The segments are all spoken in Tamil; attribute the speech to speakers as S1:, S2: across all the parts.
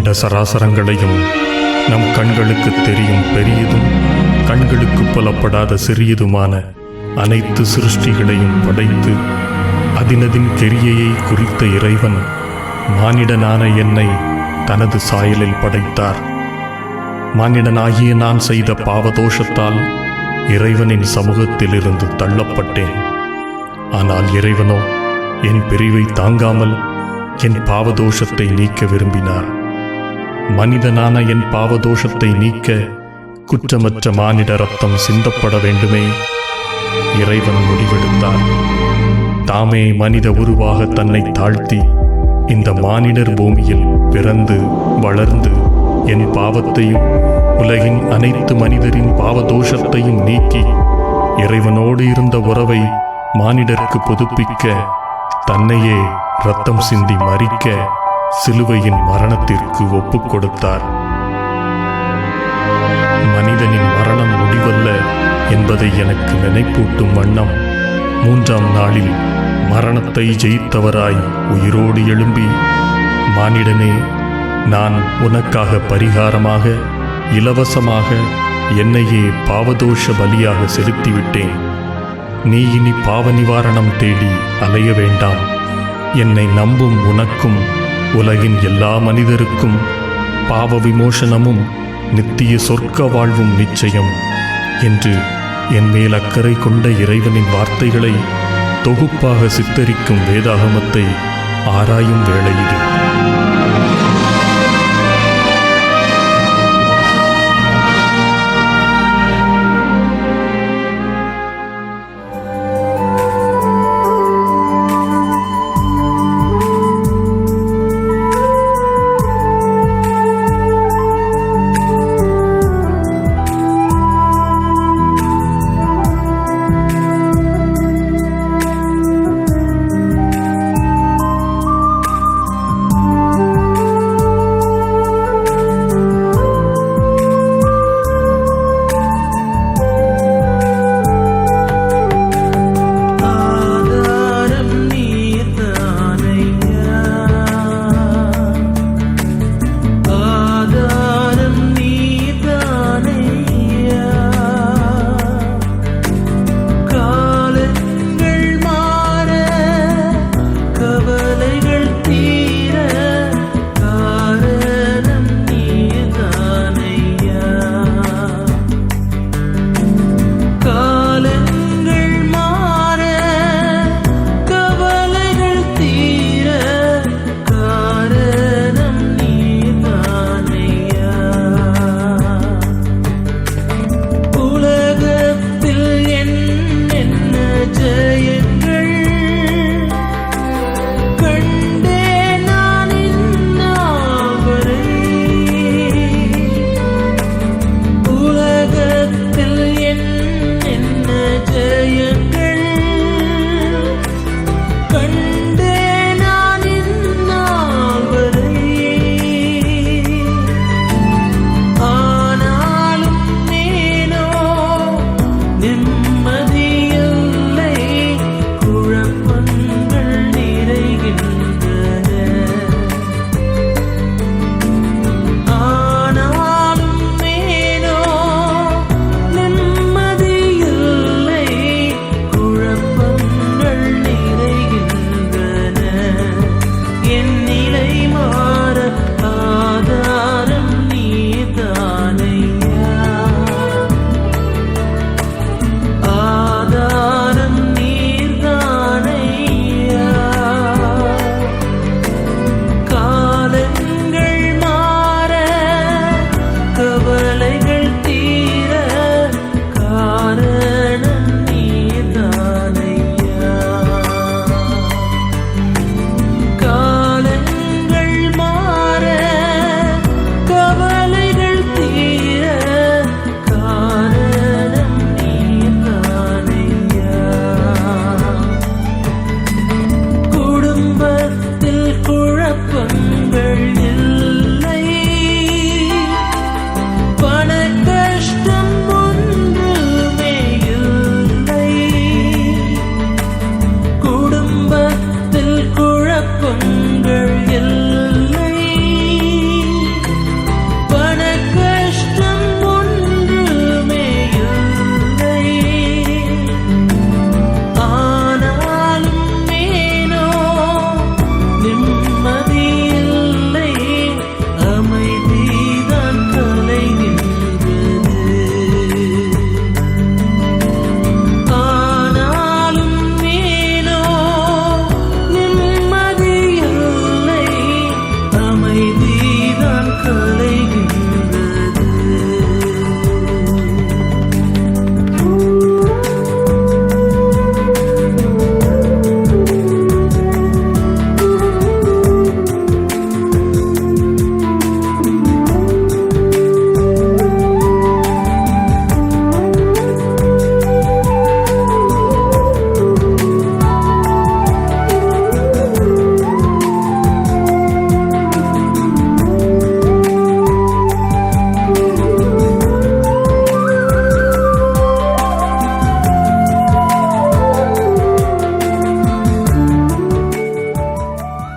S1: அண்ட சராசரங்களையும் நம் கண்களுக்கு தெரியும் பெரியதும் கண்களுக்கு புலப்படாத சிறியதுமான அனைத்து சிருஷ்டிகளையும் படைத்து அதினதின் கிரியையை குறித்த இறைவன் மானிடனான என்னை தனது சாயலில் படைத்தார். மானிடனாகிய நான் செய்த பாவதோஷத்தால் இறைவனின் சமூகத்திலிருந்து தள்ளப்பட்டேன். ஆனால் இறைவனோ என் பிரிவை தாங்காமல் என் பாவதோஷத்தை நீக்க விரும்பினார். மனிதனான என் பாவதோஷத்தை நீக்க குற்றமற்ற மானிட ரத்தம் சிந்தப்பட வேண்டுமே. இறைவன் முடிவெடுத்தார். தாமே மனித உருவாக தன்னை தாழ்த்தி இந்த மானிடர் பூமியில் பிறந்து வளர்ந்து என் பாவத்தையும் உலகின் அனைத்து மனிதரின் பாவதோஷத்தையும் நீக்கி இறைவனோடு இருந்த உறவை மானிடருக்கு புதுப்பிக்க தன்னையே இரத்தம் சிந்தி மரிக்க சிலுவையின் மரணத்திற்கு ஒப்புக் கொடுத்தார். மனிதனின் மரணம் முடிவல்ல என்பதை எனக்கு நினைப்பூட்டும் வண்ணம் 3ஆம் நாளில் மரணத்தை ஜெயித்தவராய் உயிரோடு எழும்பி, மானிடனே, நான் உனக்காக பரிகாரமாக இலவசமாக என்னையே பாவதோஷ பலியாக செலுத்திவிட்டேன். நீ இனி பாவ நிவாரணம் தேடி அலைய வேண்டாம். என்னை நம்பும் உனக்கும் உலகின் எல்லா மனிதருக்கும் பாவ விமோசனமும் நித்திய சொர்க்க வாழ்வும் நிச்சயம் என்று என் மேல் அக்கறை கொண்ட இறைவனின் வார்த்தைகளை தொகுப்பாக சித்தரிக்கும் வேதாகமத்தை ஆராயும் வேளையிடு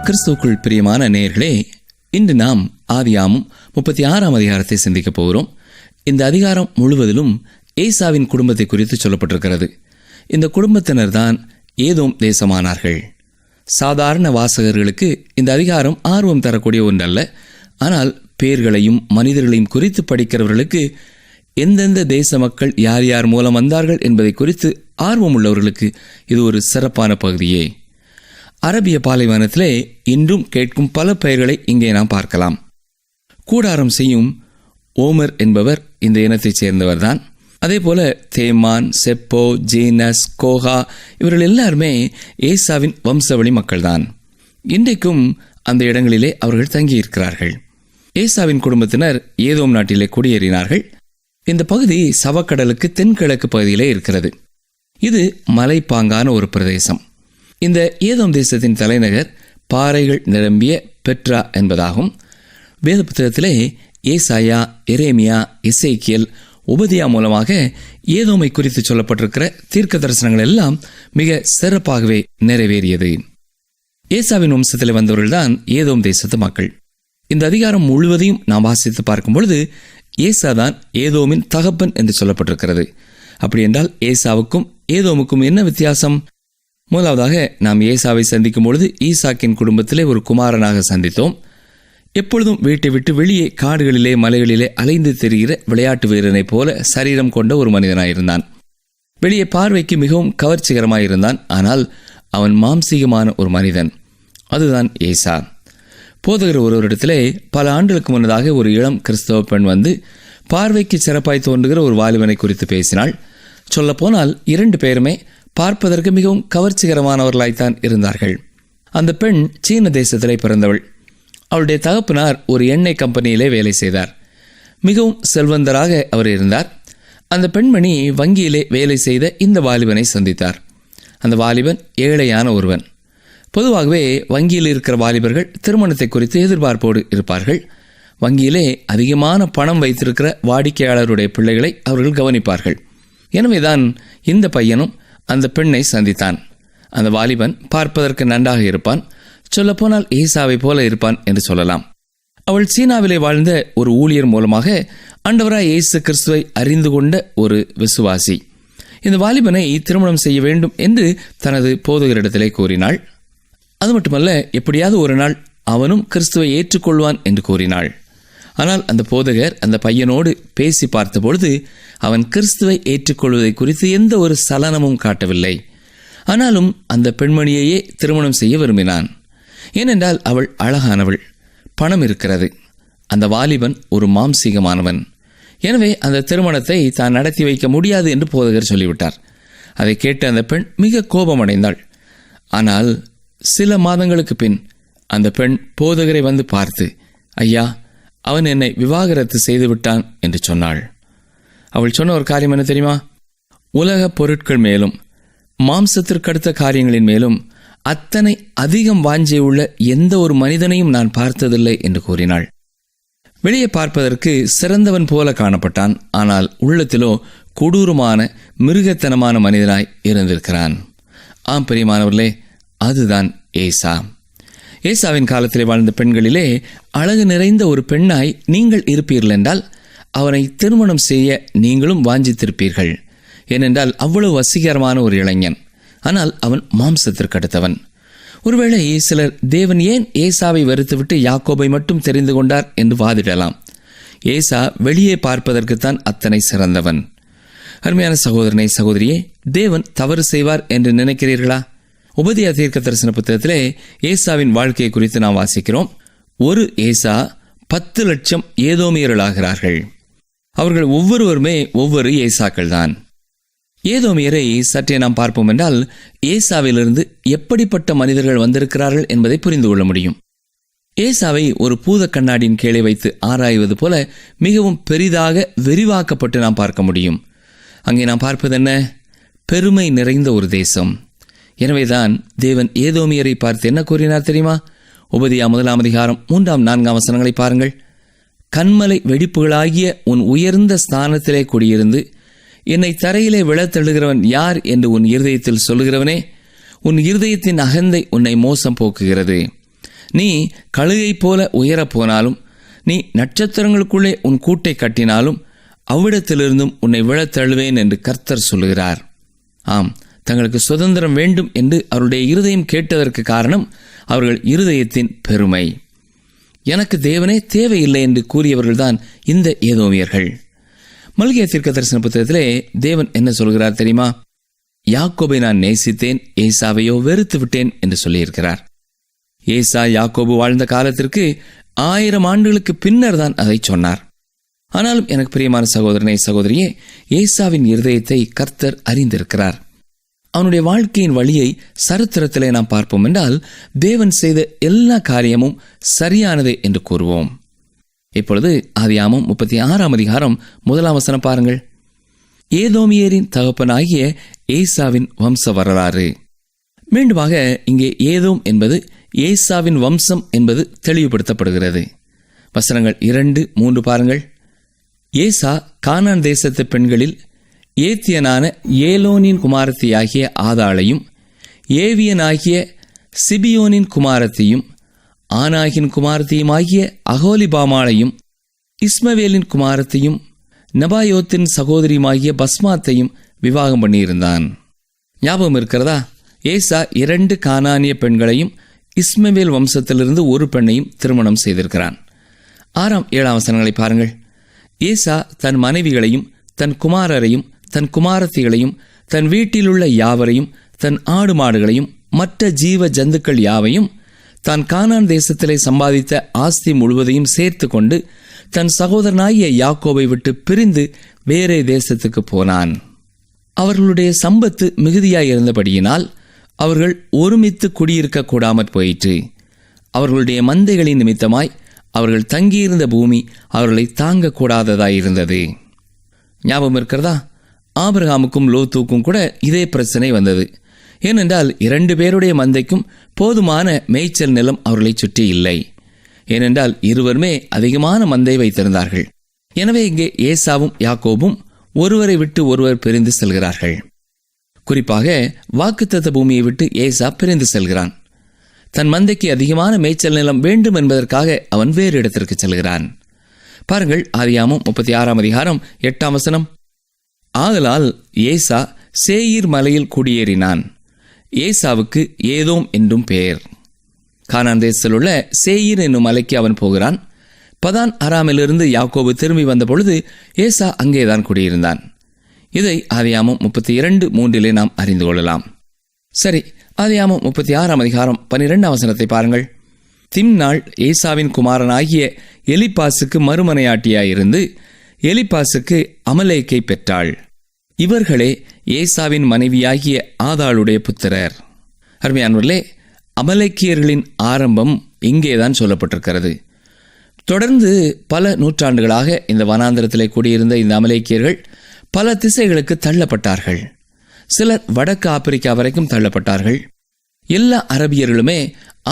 S2: கிறிஸ்துவுக்குள் பிரியமான நேயர்களே, இன்று நாம் ஆதியாகமம் 36ஆம் அதிகாரத்தை சிந்திக்கப் போகிறோம். இந்த அதிகாரம் முழுவதிலும் ஏசாவின் குடும்பத்தை குறித்து சொல்லப்பட்டிருக்கிறது. இந்த குடும்பத்தினர் தான் ஏதோம் தேசமானார்கள். சாதாரண வாசகர்களுக்கு இந்த அதிகாரம் ஆர்வம் தரக்கூடிய ஒன்றல்ல. ஆனால் பேர்களையும் மனிதர்களையும் குறித்து படிக்கிறவர்களுக்கு, எந்தெந்த தேச மக்கள் யார் யார் மூலம் வந்தார்கள் என்பதை குறித்து ஆர்வம் உள்ளவர்களுக்கு இது ஒரு சிறப்பான பகுதியே. அரபிய பாலைவனத்திலே இன்றும் கேட்கும் பல பெயர்களை இங்கே நாம் பார்க்கலாம். கூடாரம் செய்யும் ஓமர் என்பவர் இந்த இனத்தைச் சேர்ந்தவர்தான். அதே போல தேமான், செப்போ, ஜீனஸ், கோஹா இவர்கள் எல்லாருமே ஏசாவின் வம்சவழி மக்கள்தான். இன்றைக்கும் அந்த இடங்களிலே அவர்கள் தங்கியிருக்கிறார்கள். ஏசாவின் குடும்பத்தினர் ஏதோம் நாட்டிலே குடியேறினார்கள். இந்த பகுதி சவக்கடலுக்கு தென்கிழக்கு பகுதியிலே இருக்கிறது. இது மலைப்பாங்கான ஒரு பிரதேசம். இந்த ஏதோம் தேசத்தின் தலைநகர் பாறைகள் நிரம்பிய பெட்ரா என்பதாகும். வேத புத்தகத்திலே ஏசாயா, எரேமியா, எசேக்கியேல், உபதியா மூலமாக ஏதோமை குறித்து சொல்லப்பட்டிருக்கிற தீர்க்க தரிசனங்கள் எல்லாம் மிக சிறப்பாகவே நிறைவேறியது. ஏசாவின் வம்சத்தில் வந்தவர்கள்தான் ஏதோம் தேசத்து மக்கள். இந்த அதிகாரம் முழுவதையும் நாம் வாசித்து பார்க்கும் பொழுது ஏசாதான் ஏதோமின் தகப்பன் என்று சொல்லப்பட்டிருக்கிறது. அப்படி என்றால் ஏசாவுக்கும் ஏதோமுக்கும் என்ன வித்தியாசம்? முதலாவதாக நாம் ஏசாவை சந்திக்கும் பொழுது ஈசாக்கின் குடும்பத்திலே ஒரு குமாரனாக சந்தித்தோம். எப்பொழுதும் வீட்டை விட்டு வெளியே காடுகளிலே மலைகளிலே அலைந்து திரிகிற விளையாட்டு வீரனைப் போல சரீரம் கொண்ட ஒரு மனிதனாயிருந்தான். வெளியே பார்வைக்கு மிகவும் கவர்ச்சிகரமாயிருந்தான். ஆனால் அவன் மாம்சீகமான ஒரு மனிதன். அதுதான் ஏசா. போதகர் ஒருவரிடத்திலே பல ஆண்டுகளுக்கு முன்னதாக ஒரு இளம் கிறிஸ்தவ பெண் வந்து பார்வைக்கு சிறப்பாய் தோன்றுகிற ஒரு வாலிபனை குறித்து பேசினாள். சொல்லப்போனால் 2 பேருமே பார்ப்பதற்கு மிகவும் கவர்ச்சிகரமானவர்களாய்த்தான் இருந்தார்கள். அந்த பெண் சீன தேசத்திலே பிறந்தவள். அவளுடைய தகப்பனார் ஒரு எண்ணெய் கம்பெனியிலே வேலை செய்தார். மிகவும் செல்வந்தராக அவர் இருந்தார். அந்த பெண்மணி வங்கியிலே வேலை செய்த இந்த வாலிபனை சந்தித்தார். அந்த வாலிபன் ஏழையான ஒருவன். பொதுவாகவே வங்கியில் இருக்கிற வாலிபர்கள் திருமணத்தை குறித்து எதிர்பார்ப்போடு இருப்பார்கள். வங்கியிலே அதிகமான பணம் வைத்திருக்கிற வாடிக்கையாளருடைய பிள்ளைகளை அவர்கள் கவனிப்பார்கள். எனவேதான் இந்த பையனும் அந்த பெண்ணை சந்தித்தான். அந்த வாலிபன் பார்ப்பதற்கு நன்றாக இருப்பான். சொல்லப்போனால் ஏசாவை போல இருப்பான் என்று சொல்லலாம். அவள் சீனாவிலே வாழ்ந்த ஒரு ஊழியர் மூலமாக ஆண்டவராய் இயேசு கிறிஸ்துவை அறிந்து கொண்ட ஒரு விசுவாசி. இந்த வாலிபனை திருமணம் செய்ய வேண்டும் என்று தனது போதகரிடத்திலே கூறினாள். அது மட்டுமல்ல, எப்படியாவது ஒரு நாள் அவனும் கிறிஸ்துவை ஏற்றுக்கொள்வான் என்று கூறினாள். ஆனால் அந்த போதகர் அந்த பையனோடு பேசி பார்த்தபொழுது அவன் கிறிஸ்துவை ஏற்றுக்கொள்வதை குறித்து எந்த ஒரு சலனமும் காட்டவில்லை. ஆனாலும் அந்த பெண்மணியையே திருமணம் செய்ய விரும்பினான். ஏனென்றால் அவள் அழகானவள், பணம் இருக்கிறது. அந்த வாலிபன் ஒரு மாம்சீகமானவன். எனவே அந்த திருமணத்தை தான் நடத்தி வைக்க முடியாது என்று போதகர் சொல்லிவிட்டார். அதை கேட்டு அந்த பெண் மிக கோபமடைந்தாள். ஆனால் சில மாதங்களுக்கு பின் அந்த பெண் போதகரை வந்து பார்த்து, ஐயா, அவன் என்னை விவாகரத்து செய்து விட்டான் என்று சொன்னாள். அவள் சொன்ன ஒரு காரியம் என்ன தெரியுமா? உலக பொருட்கள் மேலும் மாம்சத்திற்கடுத்த காரியங்களின் மேலும் அத்தனை அதிகம் வாஞ்சையுள்ள எந்த ஒரு மனிதனையும் நான் பார்த்ததில்லை என்று கூறினாள். வெளியே பார்ப்பதற்கு சிறந்தவன் போல காணப்பட்டான். ஆனால் உள்ளத்திலோ கொடூரமான மிருகத்தனமான மனிதனாய் இருந்திருக்கிறான். ஆம் பிரியமானவர்களே, அதுதான் ஏசா. ஏசாவின் காலத்திலே வாழ்ந்த பெண்களிலே அழகு நிறைந்த ஒரு பெண்ணாய் நீங்கள் இருப்பீர்கள் என்றால் அவனை திருமணம் செய்ய நீங்களும் வாஞ்சித்திருப்பீர்கள். ஏனென்றால் அவ்வளவு வசீகரமான ஒரு இளைஞன். ஆனால் அவன் மாம்சத்திற்கு அடுத்தவன். ஒருவேளை சிலர் தேவன் ஏன் ஏசாவை வெறுத்துவிட்டு யாக்கோபை மட்டும் தெரிந்து கொண்டார் என்று வாதிடலாம். ஏசா வெளியே பார்ப்பதற்குத்தான் அத்தனை சிறந்தவன். அருமையான சகோதரனை, சகோதரியே, தேவன் தவறு செய்வார் என்று நினைக்கிறீர்களா? உபதியா தீர்க்க தரிசன புத்தகத்திலே ஏசாவின் வாழ்க்கையை குறித்து நாம் வாசிக்கிறோம். ஒரு ஏசா 10 லட்சம் ஏதோமியர்களாகிறார்கள். அவர்கள் ஒவ்வொருவருமே ஒவ்வொரு ஏசாக்கள் தான். ஏதோமியரை சற்றே நாம் பார்ப்போம் என்றால் ஏசாவிலிருந்து எப்படிப்பட்ட மனிதர்கள் வந்திருக்கிறார்கள் என்பதை புரிந்து கொள்ள முடியும். ஏசாவை ஒரு பூத கண்ணாடியின் கீழே வைத்து ஆராய்வது போல மிகவும் பெரிதாக விரிவாக்கப்பட்டு நாம் பார்க்க முடியும். அங்கே நாம் பார்ப்பது என்ன? பெருமை நிறைந்த ஒரு தேசம். எனவேதான் தேவன் ஏதோமியரை பார்த்து என்ன கூறினார் தெரியுமா? உபதியா 1ஆம் அதிகாரம் 3, 4 வசனங்களை பாருங்கள். கண்மலை வெடிப்புகளாகிய உன் உயர்ந்த ஸ்தானத்திலே குடியிருந்து என்னை தரையிலே விழத்தள்ளுகிறவன் யார் என்று உன் இருதயத்தில் சொல்லுகிறவனே, உன் இருதயத்தின் அகந்தை உன்னை மோசம் போக்குகிறது. நீ கழுகை போல உயரப் போனாலும், நீ நட்சத்திரங்களுக்குள்ளே உன் கூட்டை கட்டினாலும் அவ்விடத்திலிருந்தும் உன்னை விழத் தள்ளுவேன் என்று கர்த்தர் சொல்லுகிறார். ஆம், தங்களுக்கு சுதந்திரம் வேண்டும் என்று அவருடைய இருதயம் கேட்டதற்கு காரணம் அவர்கள் இருதயத்தின் பெருமை. எனக்கு தேவனே தேவையில்லை என்று கூறியவர்கள்தான் இந்த ஏதோமியர்கள். மல்கியா தீர்க்கதரிசன புத்தகத்திலே தேவன் என்ன சொல்கிறார் தெரியுமா? யாக்கோபை நான் நேசித்தேன், ஏசாவையோ வெறுத்து விட்டேன் என்று சொல்லியிருக்கிறார். ஏசா யாக்கோபு வாழ்ந்த காலத்திற்கு 1000 ஆண்டுகளுக்கு பின்னர் தான் அதை சொன்னார். ஆனாலும் எனக்கு பிரியமான சகோதரனே, சகோதரியே, ஏசாவின் இருதயத்தை கர்த்தர் அறிந்திருக்கிறார். அவனுடைய வாழ்க்கையின் வழியை சரித்திரத்திலே நாம் பார்ப்போம் என்றால் தேவன் செய்த எல்லா காரியமும் சரியானதே என்று கூறுவோம். இப்பொழுது ஆதியாகமம் 36ஆம் அதிகாரம் 1ஆம் வசனம் பாருங்கள். ஏதோமியரின் தகப்பனாகிய ஏசாவின் வம்ச வரலாறு. மீண்டுமாக இங்கே ஏதோம் என்பது ஏசாவின் வம்சம் என்பது தெளிவுபடுத்தப்படுகிறது. வசனங்கள் 2, 3 பாருங்கள். ஏசா கானான் தேசத்து பெண்களில் ஏத்தியனான ஏலோனின் குமாரத்தியாகிய ஆதாளையும், ஏவியனாகிய சிபியோனின் குமாரத்தையும், ஆனாகின் குமாரத்தையுமாகிய அகோலிபாமாளையும், இஸ்மவேலின் குமாரத்தையும், நபாயோத்தின் சகோதரியுமாகிய பஸ்மாத்தையும் விவாகம் பண்ணியிருந்தான். ஞாபகம் இருக்கிறதா? ஏசா 2 கானானிய பெண்களையும் இஸ்மவேல் வம்சத்திலிருந்து ஒரு பெண்ணையும் திருமணம் செய்திருக்கிறான். 6, 7 வசனங்களை பாருங்கள். ஏசா தன் மனைவிகளையும் தன் குமாரரையும் தன் குமாரத்திகளையும் தன் வீட்டிலுள்ள யாவரையும் தன் ஆடு மாடுகளையும் மற்ற ஜீவ ஜந்துக்கள் யாவையும் தான் கானான் தேசத்திலே சம்பாதித்த ஆஸ்தி முழுவதையும் சேர்த்து கொண்டு தன் சகோதரனாகிய யாக்கோபை விட்டு பிரிந்து வேறே தேசத்துக்கு போனான். அவர்களுடைய சம்பத்து மிகுதியாயிருந்தபடியினால் அவர்கள் ஒருமித்து குடியிருக்க கூடாமற் போயிற்று. அவர்களுடைய மந்தைகளின் நிமித்தமாய் அவர்கள் தங்கியிருந்த பூமி அவர்களை தாங்கக்கூடாததாயிருந்தது. ஞாபகம் இருக்கிறதா? ஆபிரகாமுக்கும் லோத்துக்கும் கூட இதே பிரச்சனை வந்தது. ஏனென்றால் 2 பேருடைய மந்தைக்கும் போதுமான மேய்ச்சல் நிலம் அவர்களை சுற்றி இல்லை. ஏனென்றால் இருவருமே அதிகமான மந்தை வைத்திருந்தார்கள். எனவே இங்கே ஏசாவும் யாக்கோபும் ஒருவரை விட்டு ஒருவர் பிரிந்து செல்கிறார்கள். குறிப்பாக வாக்குத்தத்த பூமியை விட்டு ஏசா பிரிந்து செல்கிறான். தன் மந்தைக்கு அதிகமான மேய்ச்சல் நிலம் வேண்டும் என்பதற்காக அவன் வேறு இடத்திற்கு செல்கிறான். பாருங்கள், ஆதியாகமம் 36ஆம் அதிகாரம் 8ஆம் வசனம். ஆதலால் ஏசா சேயீர் மலையில் குடியேறினான். ஏசாவுக்கு ஏதோம் என்றும் பெயர். கானான் தேசத்தில் உள்ள சேயீர் என்னும் மலைக்கு அவன் போகிறான். பதான் அராமிலிருந்து யாக்கோபு திரும்பி வந்த பொழுது ஏசா அங்கேதான் குடியிருந்தான். இதை ஆதியாகமம் 32:3 நாம் அறிந்து கொள்ளலாம். சரி, ஆதியாகமம் 36ஆம் அதிகாரம் 12ஆம் வசனத்தை பாருங்கள். திம்னாள் ஏசாவின் குமாரனாகிய எலிப்பாசுக்கு மறுமனையாட்டியாயிருந்து எலிப்பாசுக்கு அமலேக்கை பெற்றாள். இவர்களே ஏசாவின் மனைவியாகிய ஆதாளுடைய புத்திரர். அருமையானவர்களே, அமலேக்கியர்களின் ஆரம்பம் இங்கேதான் சொல்லப்பட்டிருக்கிறது. தொடர்ந்து பல நூற்றாண்டுகளாக இந்த வனாந்திரத்திலே கூடியிருந்த இந்த அமலேக்கியர்கள் பல திசைகளுக்கு தள்ளப்பட்டார்கள். சிலர் வடக்கு ஆப்பிரிக்கா வரைக்கும் தள்ளப்பட்டார்கள். எல்லா அரபியர்களுமே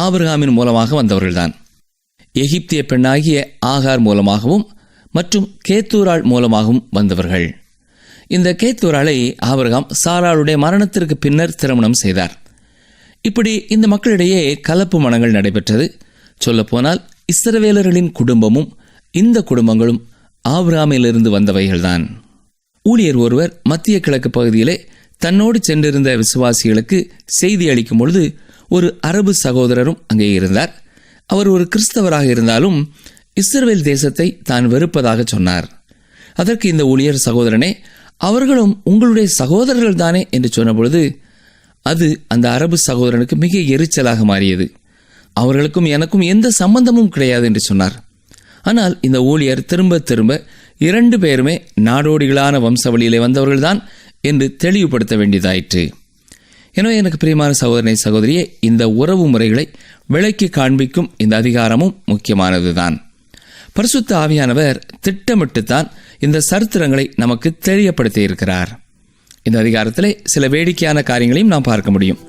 S2: ஆபிரகாமின் மூலமாக வந்தவர்கள்தான். எகிப்திய பெண்ணாகிய ஆகார் மூலமாகவும் மற்றும் கேத்தூராள் மூலமாகவும் வந்தவர்கள். இந்த கேத்தூராளை ஆபிரகாம் சாராளுடைய மரணத்திற்கு பின்னர் திருமணம் செய்தார். இப்படி இந்த மக்களிடையே கலப்பு மனங்கள் நடைபெற்றது. சொல்லப்போனால் இஸ்ரவேலர்களின் குடும்பமும் இந்த குடும்பங்களும் ஆபிரகாமிலிருந்து வந்தவைகள்தான். ஊழியர் ஒருவர் மத்திய கிழக்கு பகுதியிலே தன்னோடு சென்றிருந்த விசுவாசிகளுக்கு செய்தி அளிக்கும் பொழுது ஒரு அரபு சகோதரரும் அங்கே இருந்தார். அவர் ஒரு கிறிஸ்தவராக இருந்தாலும் இஸ்ரவேல் தேசத்தை தான் வெறுப்பதாக சொன்னார். அதற்கு இந்த ஊழியர், சகோதரனே, அவர்களும் உங்களுடைய சகோதரர்கள் தானே என்று சொன்ன பொழுது அது அந்த அரபு சகோதரனுக்கு மிக எரிச்சலாக மாறியது. அவர்களுக்கும் எனக்கும் எந்த சம்பந்தமும் கிடையாது என்று சொன்னார். ஆனால் இந்த ஊழியர் திரும்ப திரும்ப 2 பேருமே நாடோடிகளான வம்சவழியிலே வந்தவர்கள்தான் என்று தெளிவுபடுத்த வேண்டியதாயிற்று. எனவே எனக்கு பிரியமான சகோதரனை, சகோதரியே, இந்த உறவு முறைகளை விளக்கி காண்பிக்கும் இந்த அதிகாரமும் முக்கியமானதுதான். பரிசுத்த ஆவியானவர் திட்டமிட்டுத்தான் இந்த சரித்திரங்களை நமக்கு தெரியப்படுத்தி இருக்கிறார். இந்த அதிகாரத்திலே சில வேடிக்கையான காரியங்களையும் நாம் பார்க்க முடியும்.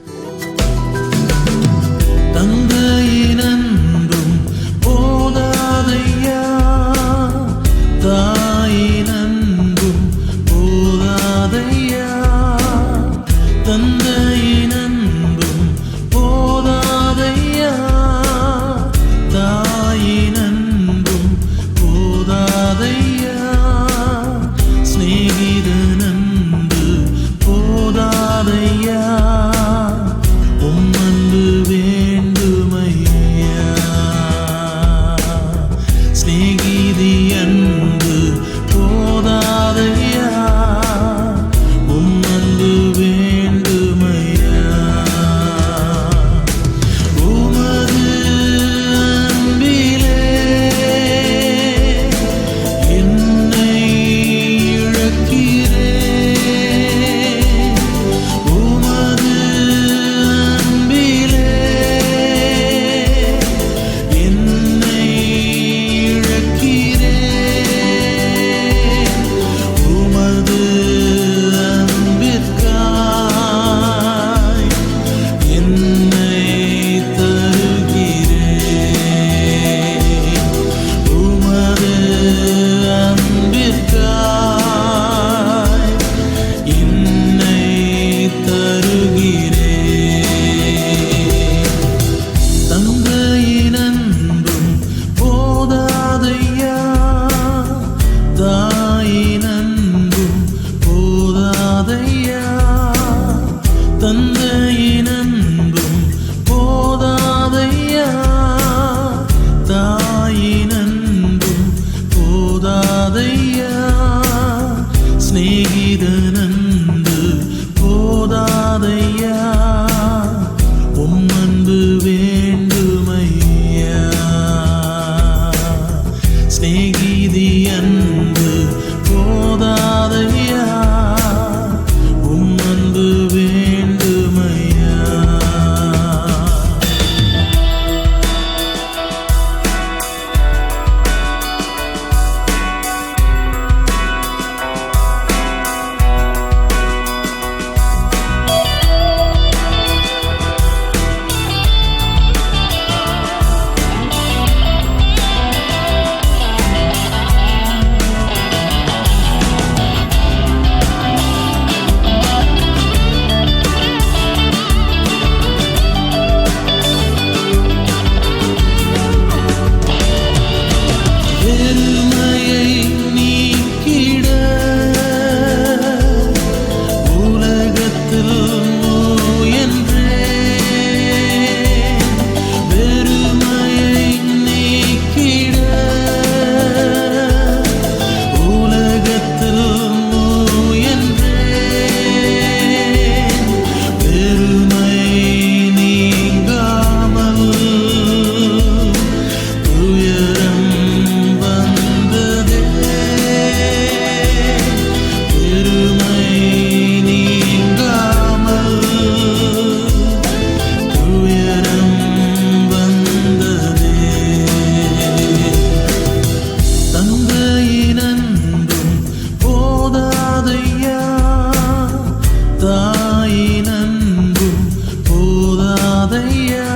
S3: போதாதையா,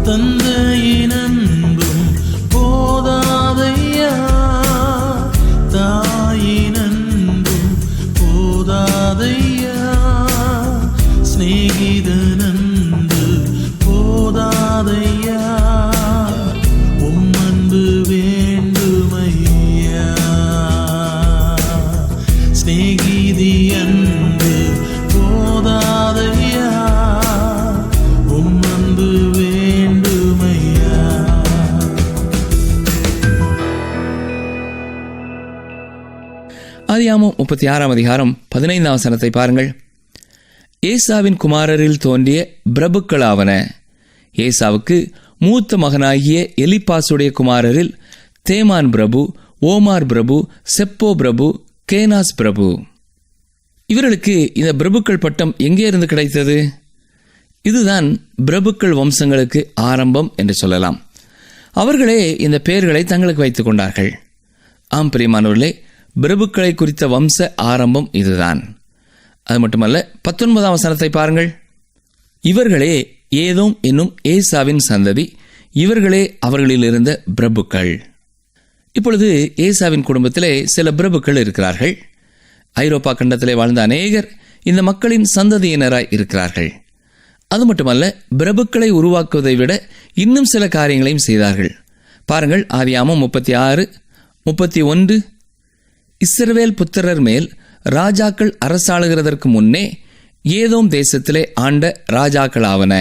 S3: தந்தையின் அன்பும் போதாதையா, தாயின் அன்பும் போதாதையா, சிநேகிதன் அன்பு போதாதையா, உம் அன்பு வேண்டுமையா, சிநேகிதி அன்பு போதாதையா, உம் அன்பு வேண்டுமையா.
S2: ஆதியாகமம் 36 அதிகாரம் 15 வசனத்தை பாருங்கள். ஏசாவின் குமாரரில் தோன்றிய பிரபுக்களாவன. ஏசாவுக்கு மூத்த மகனாகிய எலிப்பாசுடைய குமாரரில் தேமான் பிரபு, ஓமார் பிரபு, செப்போ பிரபு, கேனாஸ் பிரபு. இவர்களுக்கு இந்த பிரபுக்கள் பட்டம் எங்கே இருந்து கிடைத்தது? இதுதான் பிரபுக்கள் வம்சங்களுக்கு ஆரம்பம் என்று சொல்லலாம். அவர்களே இந்த பெயர்களை தங்களுக்கு வைத்துக் கொண்டார்கள். ஆம் பிரியமானவர்களே, பிரபுக்களை குறித்த வம்ச ஆரம்பம் இதுதான். அது மட்டுமல்ல, 19 வசனத்தை பாருங்கள். இவர்களே ஏதோம் என்னும் ஏசாவின் சந்ததி, இவர்களே அவர்களில் இருந்த பிரபுக்கள். இப்பொழுது ஏசாவின் குடும்பத்திலே சில பிரபுக்கள் இருக்கிறார்கள். ஐரோப்பா கண்டத்திலே வாழ்ந்த அநேகர் இந்த மக்களின் சந்ததியினராய் இருக்கிறார்கள். அது மட்டுமல்ல, பிரபுக்களை உருவாக்குவதை விட இன்னும் சில காரியங்களையும் செய்தார்கள். பாருங்கள், ஆதியாகமம் 36, 31. இஸ்ரவேல் புத்திரர் மேல் ராஜாக்கள் அரசாளுகிறதற்கு முன்னே ஏதோம் தேசத்திலே ஆண்ட ராஜாக்களாவன.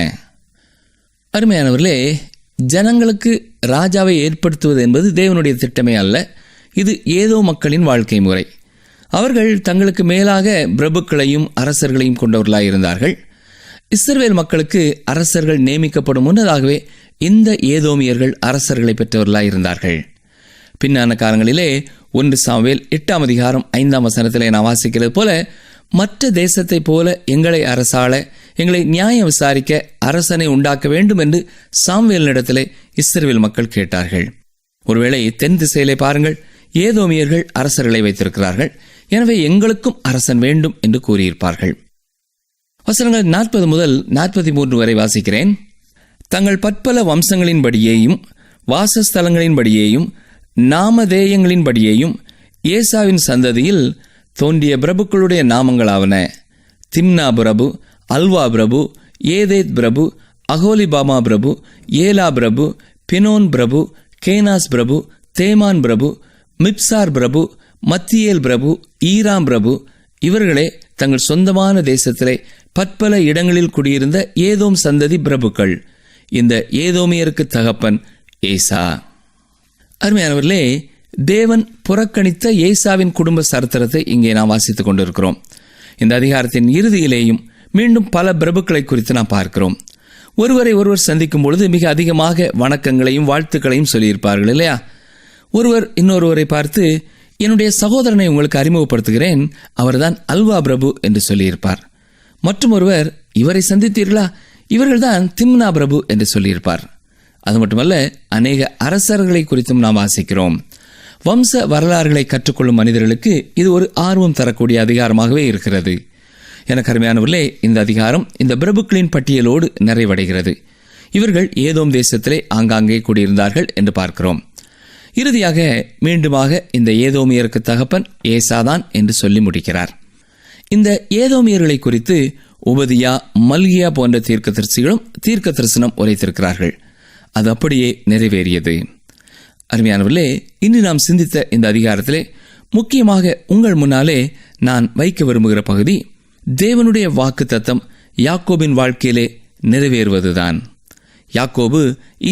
S2: அருமையானவர்களே, ஜனங்களுக்கு ராஜாவை ஏற்படுத்துவது என்பது தேவனுடைய திட்டமே அல்ல. இது ஏதோ மக்களின் வாழ்க்கை முறை. அவர்கள் தங்களுக்கு மேலாக பிரபுக்களையும் அரசர்களையும் கொண்டவர்களாய் இருந்தார்கள். இஸ்ரவேல் மக்களுக்கு அரசர்கள் நியமிக்கப்படும் முன்னதாகவே இந்த ஏதோமியர்கள் அரசர்களை பெற்றவர்களாய் இருந்தார்கள். பின்னான காலங்களிலே 1 சாமுவேல் 8 அதிகாரம் 5 வசனத்திலே நான் வாசிக்கிறது போல, மற்ற தேசத்தை போல எங்களை அரசாள, எங்களை நியாயம் விசாரிக்க அரசனை உண்டாக்க வேண்டும் என்று சாமுவேலினிடத்திலே இஸ்ரவேல் மக்கள் கேட்டார்கள். ஒருவேளை தென் திசையிலே பாருங்கள், ஏதோமியர்கள் அரசர்களை வைத்திருக்கிறார்கள், எனவே எங்களுக்கும் அரசன் வேண்டும் என்று கூறியிருப்பார்கள். வசனங்கள் 40 முதல் 43 வரை வாசிக்கிறேன். தங்கள் பற்பல வம்சங்களின்படியேயும் வாசஸ்தலங்களின்படியேயும் நாமதேயங்களின்படியேயும் ஏசாவின் சந்ததியில் தோன்றிய பிரபுக்களுடைய நாமங்களாவன: திம்னா பிரபு, அல்வா பிரபு, ஏதேத் பிரபு, அகோலிபாமா பிரபு, ஏலா பிரபு, பினோன் பிரபு, கேனாஸ் பிரபு, தேமான் பிரபு, மிப்சார் பிரபு, மத்தியேல் பிரபு, ஈராம் பிரபு. இவர்களே தங்கள் சொந்தமான தேசத்திலே பற்பல இடங்களில் குடியிருந்த ஏதோம் சந்ததி பிரபுக்கள். இந்த ஏதோமியருக்கு தகப்பன் ஏசா. அருமையானவர்களே, தேவன் புறக்கணித்த ஏசாவின் குடும்ப சரித்திரத்தை இங்கே நாம் வாசித்துக் கொண்டிருக்கிறோம். இந்த அதிகாரத்தின் இறுதியிலேயும் மீண்டும் பல பிரபுக்களை குறித்து நாம் பார்க்கிறோம். ஒருவரை ஒருவர் சந்திக்கும் பொழுது மிக அதிகமாக வணக்கங்களையும் வாழ்த்துக்களையும் சொல்லியிருப்பார்கள் இல்லையா? ஒருவர் இன்னொருவரை பார்த்து, என்னுடைய சகோதரனை உங்களுக்கு அறிமுகப்படுத்துகிறேன், அவர்தான் அல்வா பிரபு என்று சொல்லியிருப்பார். மற்றும் ஒருவர், இவரை சந்தித்தீர்களா, இவர்கள்தான் திம்னா பிரபு என்று சொல்லியிருப்பார். அது மட்டுமல்ல, அநேக அரசர்களை குறித்தும் நாம் வாசிக்கிறோம். வம்ச வரலாறுகளை கற்றுக்கொள்ளும் மனிதர்களுக்கு இது ஒரு ஆர்வம் தரக்கூடிய அதிகாரமாகவே இருக்கிறது. எனக்கு அருமையானவர்களே, இந்த அதிகாரம் இந்த பிரபுக்களின் பட்டியலோடு நிறைவடைகிறது. இவர்கள் ஏதோம் தேசத்திலே ஆங்காங்கே கூடியிருந்தார்கள் என்று பார்க்கிறோம். இறுதியாக மீண்டுமாக இந்த ஏதோமியருக்கு தகப்பன் ஏசாதான் என்று சொல்லி முடிக்கிறார். இந்த ஏதோமியர்களை குறித்து உபதியா, மல்கியா போன்ற தீர்க்கதரிசிகளும் தீர்க்க தரிசனம் உரைத்திருக்கிறார்கள். அது அப்படியே நிறைவேறியது. அருமையானவர்களே, இன்று நாம் சிந்தித்த இந்த அதிகாரத்திலே முக்கியமாக உங்கள் முன்னாலே நான் வைக்க விரும்புகிற பகுதி, தேவனுடைய வாக்குத்தத்தம் யாக்கோபின் வாழ்க்கையிலே நிறைவேறுவதுதான். யாக்கோபு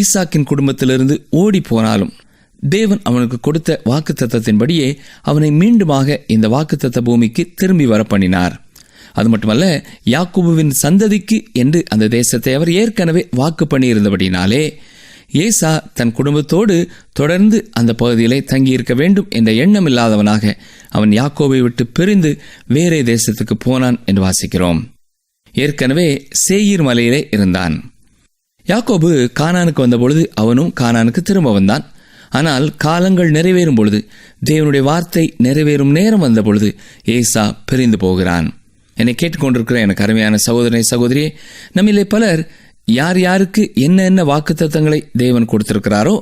S2: ஈசாக்கின் குடும்பத்திலிருந்து ஓடி போனாலும் தேவன் அவனுக்கு கொடுத்த வாக்குத்தத்தத்தின்படியே அவனை மீண்டுமாக இந்த வாக்குத்தத்த பூமிக்கு திரும்பி வர பண்ணினார். அது மட்டுமல்ல, யாக்கோபுவின் சந்ததிக்கு என்று அந்த தேசத்தை அவர் ஏற்கனவே வாக்கு பண்ணியிருந்தபடினாலே ஏசா தன் குடும்பத்தோடு தொடர்ந்து அந்த பகுதியிலே தங்கியிருக்க வேண்டும் என்ற எண்ணம் இல்லாதவனாக அவன் யாக்கோபை விட்டு பிரிந்து வேறே தேசத்துக்கு போனான் என்று வாசிக்கிறோம். ஏற்கனவே சேயீர் மலையிலே இருந்தான். யாக்கோபு கானானுக்கு வந்தபொழுது அவனும் கானானுக்கு திரும்ப வந்தான். ஆனால் காலங்கள் நிறைவேறும் பொழுது, தேவனுடைய வார்த்தை நிறைவேறும் நேரம் வந்த பொழுது ஏசா பிரிந்து போகிறான். என்னை கேட்டுக்கொண்டிருக்கிற எனக்கு அருமையான சகோதரனை சகோதரியே, நம்மிலே பலர் யார் யாருக்கு என்ன வாக்குத்தத்தங்களை தேவன் கொடுத்திருக்கிறாரோ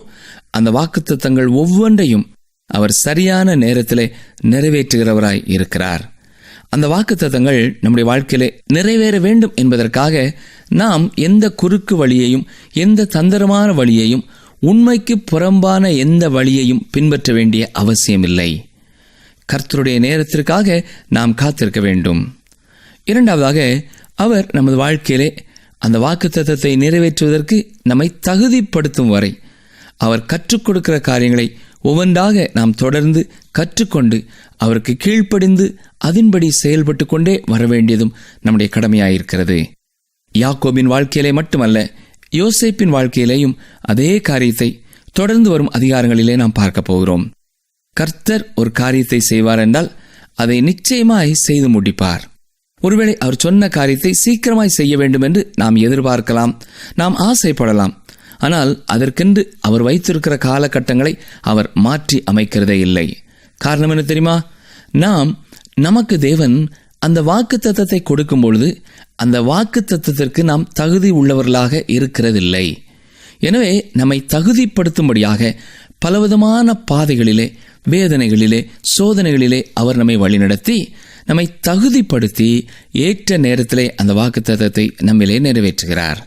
S2: அந்த வாக்குத்தத்தங்கள் ஒவ்வொன்றையும் அவர் சரியான நேரத்திலே நிறைவேற்றுகிறவராய் இருக்கிறார். அந்த வாக்குத்தத்தங்கள் நம்முடைய வாழ்க்கையிலே நிறைவேற வேண்டும் என்பதற்காக நாம் எந்த குறுக்கு வழியையும், எந்த தந்திரமான வழியையும், உண்மைக்கு புறம்பான எந்த வழியையும் பின்பற்ற வேண்டிய அவசியமில்லை. கர்த்தருடைய நேரத்திற்காக நாம் காத்திருக்க வேண்டும். இரண்டாவதாக, அவர் நமது வாழ்க்கையிலே அந்த வாக்குத்தத்தத்தை நிறைவேற்றுவதற்கு நம்மை தகுதிப்படுத்தும் வரை அவர் கற்றுக் கொடுக்கிற காரியங்களை ஒவ்வொன்றாக நாம் தொடர்ந்து கற்றுக்கொண்டு அவருக்கு கீழ்ப்படிந்து அதன்படி செயல்பட்டு கொண்டே வரவேண்டியதும் நம்முடைய கடமையாயிருக்கிறது. யாக்கோபின் வாழ்க்கையிலே மட்டுமல்ல, யோசேப்பின் வாழ்க்கையிலேயும் அதே காரியத்தை தொடர்ந்து வரும் அதிகாரங்களிலே நாம் பார்க்க போகிறோம். கர்த்தர் ஒரு காரியத்தை செய்வார் என்றால் அதை நிச்சயமாய் செய்து முடிப்பார். ஒருவேளை அவர் சொன்ன காரியத்தை சீக்கிரமாய் செய்ய வேண்டும் என்று நாம் எதிர்பார்க்கலாம், நாம் ஆசைப்படலாம். ஆனால் அதற்கென்று அவர் வைத்திருக்கிற காலகட்டங்களை அவர் மாற்றி அமைக்கிறதே இல்லை. காரணம் என்ன தெரியுமா? நமக்கு தேவன் அந்த வாக்குத்தத்தத்தை கொடுக்கும் பொழுது அந்த வாக்குத்தத்தத்திற்கு நாம் தகுதி உள்ளவர்களாக இருக்கிறதில்லை. எனவே நம்மை தகுதிப்படுத்தும்படியாக பலவிதமான பாதைகளிலே, வேதனைகளிலே, சோதனைகளிலே அவர் நம்மை வழிநடத்தி நம்மை தகுதிப்படுத்தி ஏற்ற நேரத்திலே அந்த வாக்குத்தத்தத்தை நம்மிலே நிறைவேற்றுகிறார்.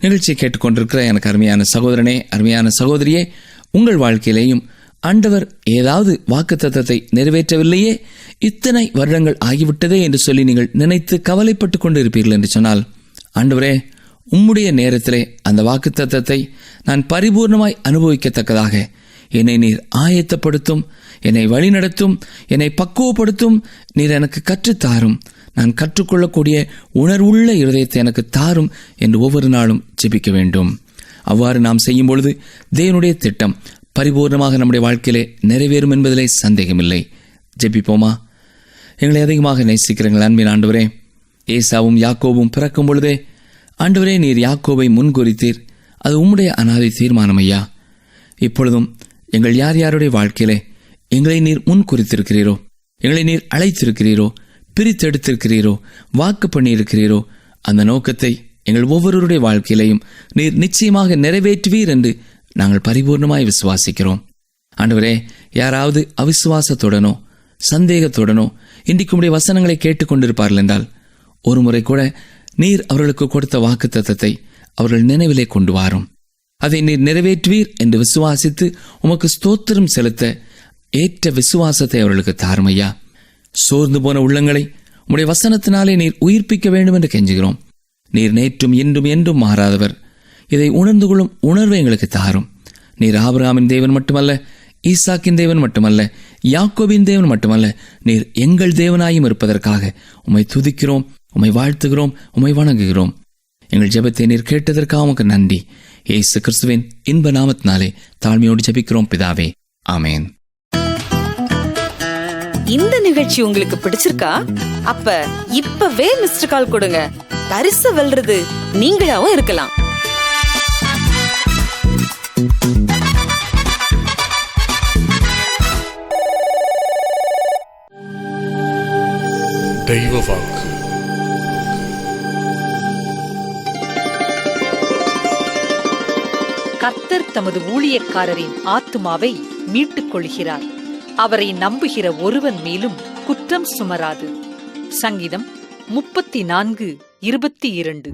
S2: நிகழ்ச்சியை கேட்டுக்கொண்டிருக்கிற எனக்கு அருமையான சகோதரனே, அருமையான சகோதரியே, உங்கள் வாழ்க்கையிலேயும் ஆண்டவர் ஏதாவது வாக்குத்தத்தத்தை நிறைவேற்றவில்லையே, இத்தனை வருடங்கள் ஆகிவிட்டதே என்று சொல்லி நீங்கள் நினைத்து கவலைப்பட்டு கொண்டு இருப்பீர்கள் என்று சொன்னால், ஆண்டவரே, உம்முடைய நேரத்திலே அந்த வாக்குத்தத்தத்தை நான் பரிபூர்ணமாய் அனுபவிக்கத்தக்கதாக என்னை நீர் ஆயத்தப்படுத்தும், என்னை வழிநடத்தும், என்னை பக்குவப்படுத்தும், நீர் எனக்கு கற்றுத்தாரும், நான் கற்றுக்கொள்ளக்கூடிய உணர்வுள்ள இருதயத்தை எனக்கு தாரும் என்று ஒவ்வொரு நாளும் ஜெபிக்க வேண்டும். அவ்வாறு நாம் செய்யும் பொழுது தேவனுடைய திட்டம் பரிபூர்ணமாக நம்முடைய வாழ்க்கையிலே நிறைவேறும் என்பதிலே சந்தேகமில்லை. ஜெபிப்போமா? எங்களை அதிகமாக நேசிக்கிறீர்கள் அன்பின் ஆண்டவரே, ஏசாவும் யாக்கோபும் பிறக்கும் பொழுதே ஆண்டவரே நீர் யாக்கோபை முன்குறித்தீர். அது உம்முடைய அநாதை தீர்மானம் ஐயா. இப்பொழுதும் எங்கள் யார் யாருடைய வாழ்க்கையிலே எங்களை நீர் முன் குறித்திருக்கிறீரோ, எங்களை நீர் அழைத்திருக்கிறீரோ, பிரித்தெடுத்திருக்கிறீரோ, வாக்கு பண்ணியிருக்கிறீரோ, அந்த நோக்கத்தை எங்கள் ஒவ்வொருவருடைய வாழ்க்கையிலையும் நீர் நிச்சயமாக நிறைவேற்றுவீர் என்று நாங்கள் பரிபூர்ணமாய் விசுவாசிக்கிறோம். ஆண்டவரே, யாராவது அவிசுவாசத்துடனோ சந்தேகத்துடனோ இன்றைக்கு உடைய வசனங்களை கேட்டுக்கொண்டிருப்பார்கள் என்றால், ஒரு முறை கூட நீர் அவர்களுக்கு கொடுத்த வாக்குத்தத்தத்தை அவர்கள் நினைவிலே கொண்டு வாரும். அதை நீர் நிறைவேற்றுவீர் என்று விசுவாசித்து உமக்கு ஸ்தோத்திரம் செலுத்த ஏற்ற விசுவாசத்தை அவர்களுக்கு தாருமையா. சோர்ந்து போன உள்ளங்களை உம்முடைய வசனத்தினாலே நீர் உயிர்ப்பிக்க வேண்டும் என்று கெஞ்சுகிறோம். நீர் நேற்றும் இன்றும் என்றும் மாறாதவர். இதை உணர்ந்து கொள்ளும் உணர்வை எங்களுக்கு தாரும். நீர் ஆபிரகாமின் தேவன் மட்டுமல்ல, ஈசாக்கின் தேவன் மட்டுமல்ல, யாக்கோபின் தேவன் மட்டுமல்ல, நீர் எங்கள் தேவனாயும் இருப்பதற்காக உம்மை துதிக்கிறோம், உம்மை வாழ்த்துகிறோம், உம்மை வணங்குகிறோம். எங்கள் ஜெபத்தை நீர் கேட்டதற்காக உமக்கு நன்றி. இயேசு கிறிஸ்துவின் இன்ப நாமத்தினாலே தாழ்மையோடு ஜெபிக்கிறோம் பிதாவே, ஆமேன்.
S4: இந்த நிகழ்ச்சி உங்களுக்கு பிடிச்சிருக்கா? அப்ப இப்பவே மிஸ்டர் கால் கொடுங்க. பரிசு வெல்றது நீங்களாவும் இருக்கலாம்.
S1: தெய்வ வாக்கு.
S5: கர்த்தர் தமது ஊழியக்காரரின் ஆத்துமாவை மீட்டுக் கொள்கிறார். அவரை நம்புகிற ஒருவன் மேலும் குற்றம் சுமராது. சங்கீதம் 34:22.